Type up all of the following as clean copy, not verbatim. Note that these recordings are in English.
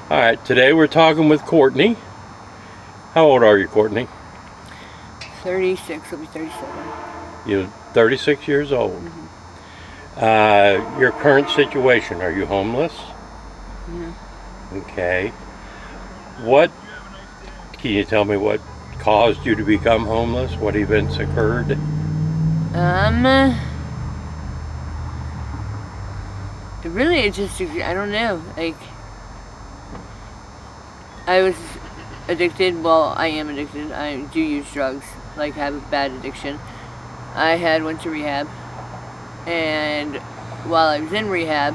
All right, today we're talking with Courtney. How old are you, Courtney? 36, I'll be 37. You're 36 years old. Mm-hmm. Your current situation, are you homeless? Mm-hmm. Okay. What, can you tell me what caused you to become homeless? What events occurred? Um, really, it just, I don't know. Like, I was addicted. Well, I am addicted. I do use drugs, like, have a bad addiction. Went to rehab, and while I was in rehab,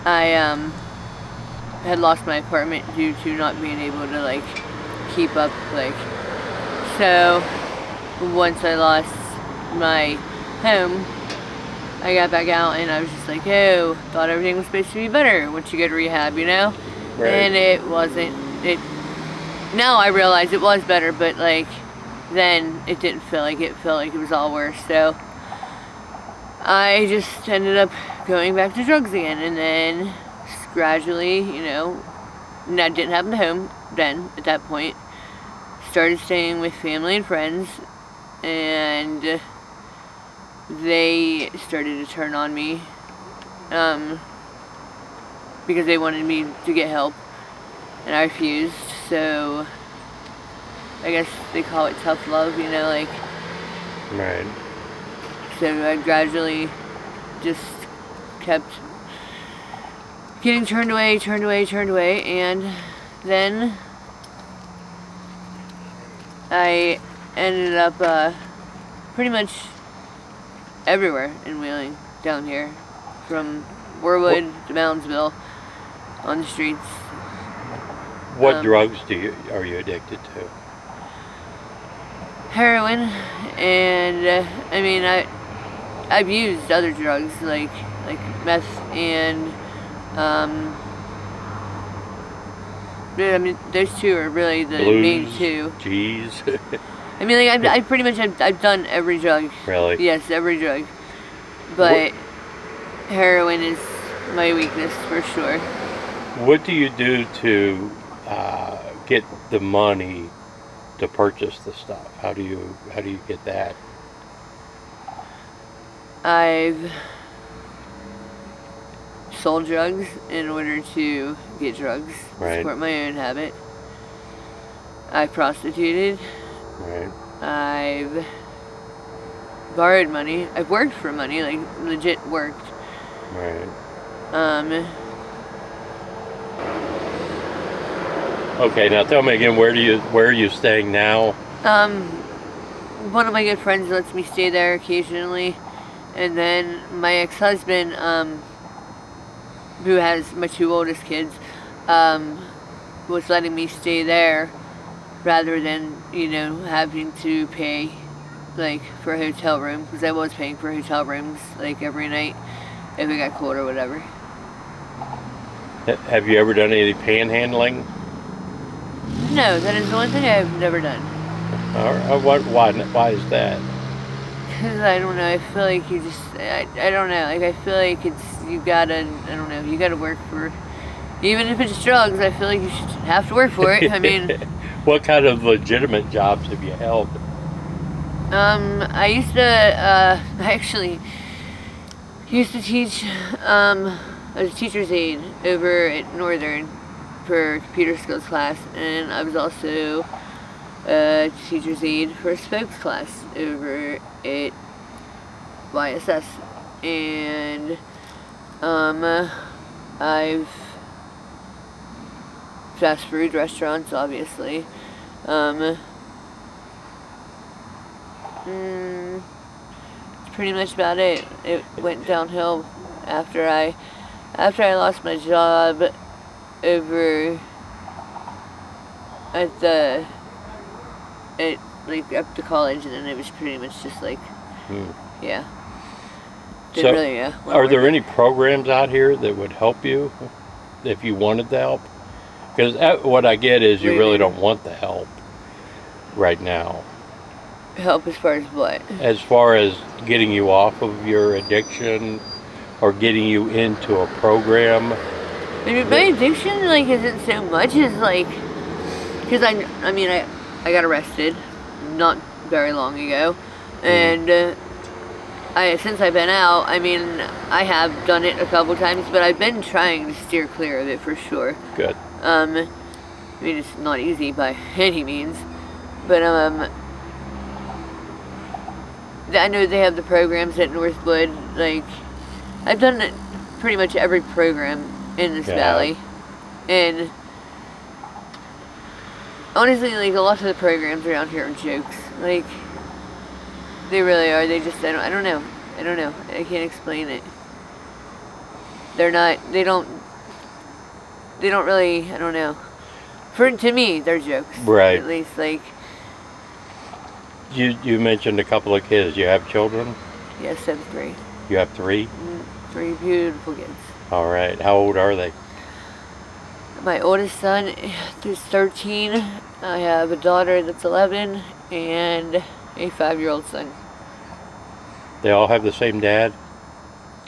I had lost my apartment due to not being able to, like, keep up, like, so once I lost my home, I got back out and I was just like, oh, thought everything was supposed to be better once you go to rehab, you know? Right. And it wasn't. Now I realize it was better, but like, then it didn't feel like it. Felt like it was all worse. So I just ended up going back to drugs again, and then gradually, that didn't happen to home then at that point. Started staying with family and friends, and they started to turn on me because they wanted me to get help, and I refused. So I guess they call it tough love, like. Right. So I gradually just kept getting turned away, and then I ended up pretty much everywhere in Wheeling, down here, from Warwood to Moundsville, on the streets. What drugs are you addicted to? Heroin, and I've used other drugs like meth and those two are really the main Blues, two. G's. I pretty much I've done every drug. Really? Yes, every drug. But heroin is my weakness for sure. What do you do to get the money to purchase the stuff? How do you get that? I've sold drugs in order to get drugs, Right. support my own habit. I've prostituted. Right. I've borrowed money. I've worked for money, like legit worked. Right. Um, Okay, now tell me again, where are you staying now? One of my good friends lets me stay there occasionally, and then my ex-husband, who has my two oldest kids, was letting me stay there rather than having to pay like for a hotel room, because I was paying for hotel rooms like every night if it got cold or whatever. Have you ever done any panhandling? No, that is the one thing I've never done. Or why is that? Because I don't know, I feel like you just, I don't know, like I feel like you gotta work for, even if it's drugs, I feel like you should have to work for it. What kind of legitimate jobs have you held? I used to, I actually used to teach, I was a teacher's aide over at Northern for computer skills class, and I was also a teacher's aide for a spokes class over at YSS, and I've fast food restaurants, obviously. It's pretty much about it. It went downhill after I lost my job over at up to college, and then it was pretty much just like, yeah. Didn't So, really, are there any programs out here that would help you if you wanted the help? Because what I get is you really don't want the help right now. Help as far as what? As far as getting you off of your addiction or getting you into a program. I mean, my addiction, like, isn't so much as, like, because I got arrested not very long ago, and since I've been out, I mean, I have done it a couple times, but I've been trying to steer clear of it for sure. Good. I mean, it's not easy by any means, but I know they have the programs at Northwood. Like, I've done pretty much every program in this valley, and honestly, like, a lot of the programs around here are jokes. Like, they really are. They just, I don't know. I can't explain it. They don't really, I don't know. To me, they're jokes. Right. At least, like. You mentioned a couple of kids. You have children? Yes, I have 3. You have 3? 3 beautiful kids. All right. How old are they? My oldest son is 13. I have a daughter that's 11 and a 5-year-old son. They all have the same dad?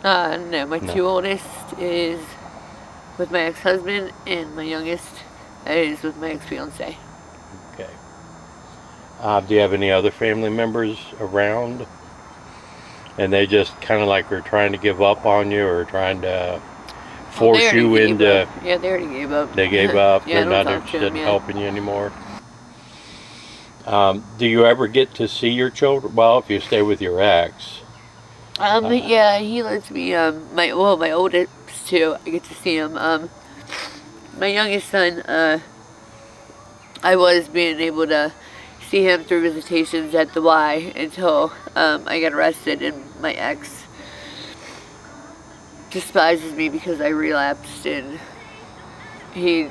No, my 2 oldest is with my ex-husband, and my youngest is with my ex-fiance. Okay. Do you have any other family members around? And they just kind of like are trying to give up on you, or trying to force you into... Yeah, they already gave up. They gave up? Yeah, they're not interested in helping you anymore? Do you ever get to see your children? Well, if you stay with your ex. Yeah, he lets me, my oldest too, I get to see him. My youngest son, I was being able to see him through visitations at the Y until I got arrested, and my ex despises me because I relapsed, and he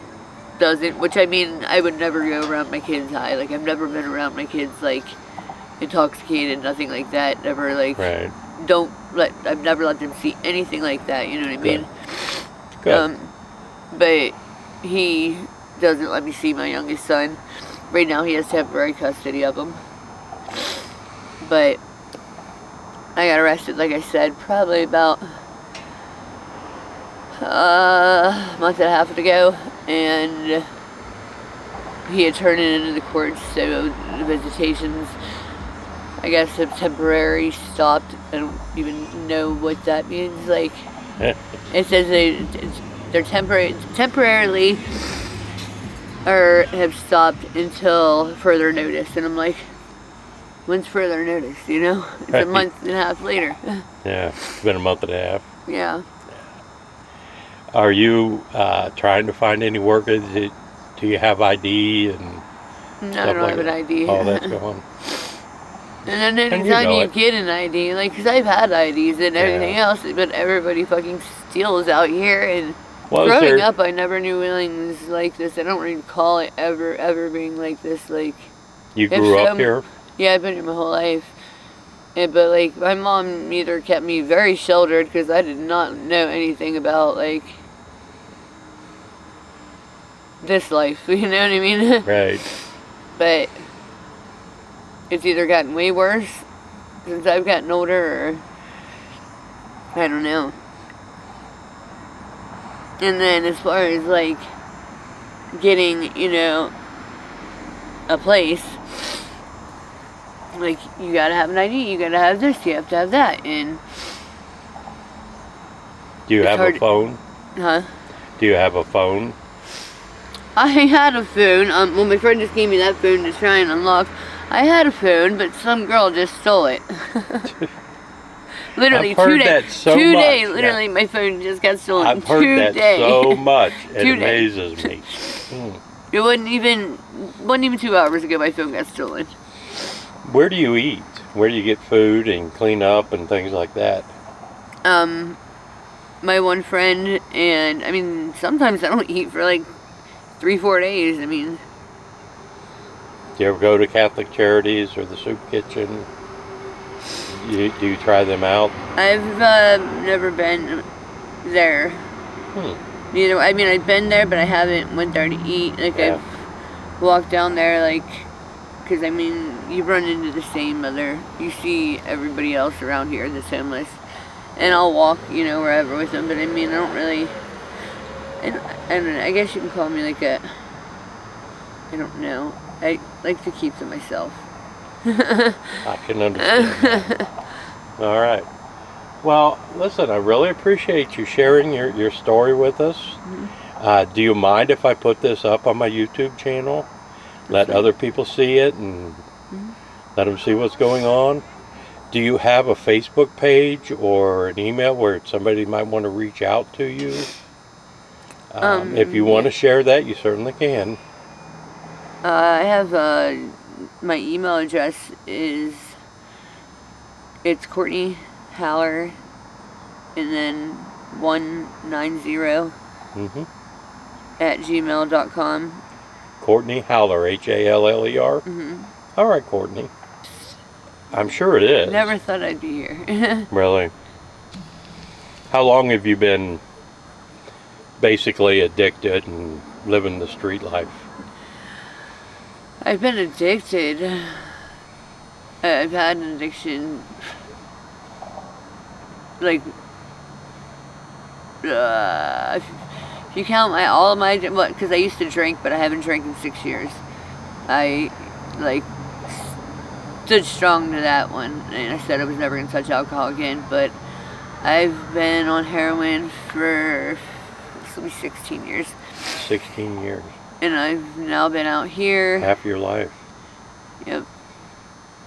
doesn't, which, I mean, I would never go around my kids high. Like, I've never been around my kids, like, intoxicated, nothing like that. Never, like, right. I've never let them see anything like that, you know what I mean? Good. But he doesn't let me see my youngest son. Right now he has temporary custody of him. But I got arrested, like I said, probably about a month and a half ago, and he had turned it into the courts, so the visitations, I guess, have temporarily stopped. I don't even know what that means. Like, it says they're temporarily or have stopped until further notice, and I'm like, when's further notice? You know, it's a month and a half later. Yeah, it's been a month and a half. Yeah. Are you trying to find any work? Do you have ID and No, I don't have an ID. Oh, that's going. And then anytime you get an ID, like, because I've had IDs and everything else, but everybody fucking steals out here. And growing up, I never knew Wheeling was like this. I don't recall it ever being like this. Like, you grew up here? Yeah, I've been here my whole life. But, like, my mom either kept me very sheltered because I did not know anything about, like, this life. You know what I mean? Right. But it's either gotten way worse since I've gotten older, or I don't know. And then as far as, like, getting, you know, a place, like, you gotta have an ID, you gotta have this, you have to have that, and... Do you have a phone? Huh? Do you have a phone? I had a phone. Well, my friend just gave me that phone to try and unlock. I had a phone, but some girl just stole it. Literally, I've heard that so much. Literally, my phone just got stolen. I've heard that so much. It amazes me. It wasn't even 2 hours ago my phone got stolen. Where do you eat? Where do you get food and clean up and things like that? My one friend, and I mean, sometimes I don't eat for like 3-4 days. I mean, do you ever go to Catholic Charities or the Soup Kitchen? Do you try them out? I've never been there. Neither. I mean, I've been there, but I haven't went there to eat. Like, I've walked down there, like, because I mean, you run into the same you see everybody else around here that's homeless, and I'll walk, you know, wherever with them. But I mean, I don't really And I don't know, I guess you can call me like a, I don't know. I like to keep to myself. I can understand that. All right. Well, listen, I really appreciate you sharing your story with us. Mm-hmm. Do you mind if I put this up on my YouTube channel? Let other people see it and Mm-hmm. let them see what's going on? Do you have a Facebook page or an email where somebody might want to reach out to you? If you want Yeah. to share that, you certainly can. I have my email address is it's Courtney Haller and then 190 Mm-hmm. at gmail.com. Courtney Haller, Haller. Mm-hmm. All right, Courtney. I'm sure it is. Never thought I'd be here. Really. How long have you been basically addicted and living the street life? I've been addicted. I've had an addiction, like, if you count all of my, because I used to drink, but I haven't drank in 6 years. I, like, stood strong to that one, and I said I was never going to touch alcohol again, but I've been on heroin for, this will be 16 years. 16 years. And I've now been out here. Half your life. Yep.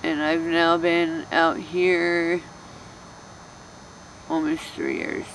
And I've now been out here almost 3 years.